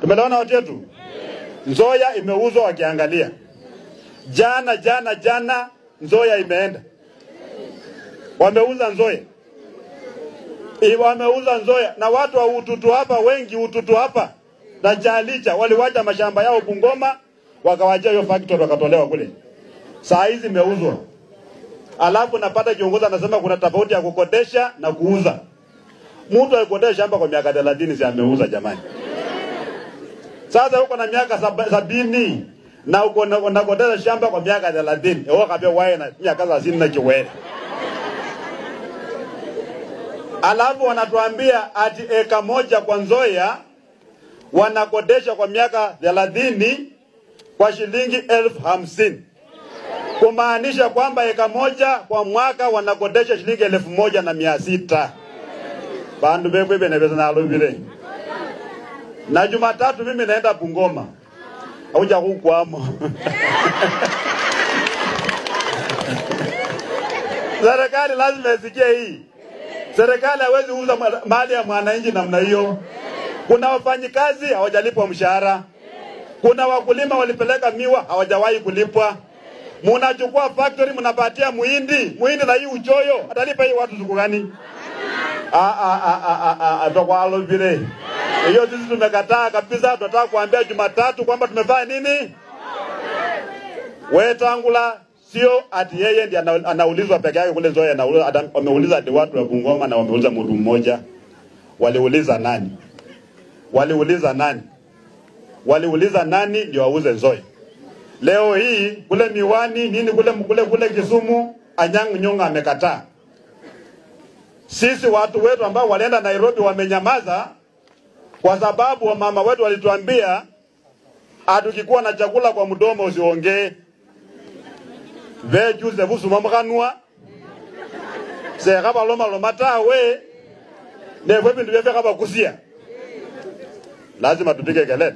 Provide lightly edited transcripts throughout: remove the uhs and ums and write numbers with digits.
Tumeona watu wetu. Nzoia imeuzwa wakiangalia. Jana Nzoia imeenda. Wameuza Nzoia. Wameuza Nzoia na watu wa ututu hapa wengi ututu hapa na Jalicha waliwacha mashamba yao Bungoma wakawajia hiyo factory wakatolewa kule. Saa hizi imeuzwa. Alafu napata kiongozi anasema kuna tofauti ya kukodesha na kuuza. Mtu alikodesha shamba kwa miaka 30 si ameuza jamani. Sasa uko na miaka 70 na uko unakodesha shamba kwa miaka 30. Wewe kabe wae na miaka 30 na kiwele. Alafu wanatuambia ati eka moja kwa Nzoia wanakodesha kwa miaka 30 kwa shilingi 50,000. Kumaanisha kwamba eka moja kwa mwaka wanakodesha shilingi 1,600. Bandu bebe benebeza na alobile. Na Jumatatu mimi naenda Bungoma. Hauja kukwamo. Serikali lazima isikie hii. Serikali hawezi uza mali ya mwananchi namna hiyo. Kuna wafanyikazi hawajalipwa mshahara. Kuna wakulima walipeleka miwa hawajawahi kulipwa. Mnachukua factory mnapatia muhindi na hii uchoyo. Atalipa hii watu siku gani? Atakwalo vile. Hiyo sisi tumekataa kabisa. Tunataka kuambia Jumatatu kwamba tumefanya nini? Wetangula sio ati yeye ndiye anaulizwa peke yake kule Nzoia, na wameuliza ati watu wa Bungoma na wameuliza mtu mmoja. Waliuliza nani? Waliuliza nani ndio wauze Nzoia. Leo hii kule Miwani nini kule Kisumu Anyang' Nyong'o amekataa. Sisi watu wetu ambao walienda Nairobi wamenyamaza kwa sababu wa mama wetu walituambia atukikuwa na chakula kwa mdomo usiongee. Veju zebusu mamkanua. Sekaba loma tawe. Newe bintu bebe kaba kusia. Lazima tupige kelele.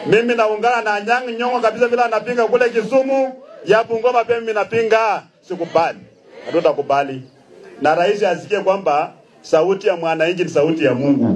Mimi naungana na Anyang' Nyong'o kabisa bila napinga kule Kisumu, ya Bungoma pia mimi napinga, sikubali. Hatutakubali. Na rais asikie kwamba sauti ya mwananchi ni sauti ya Mungu.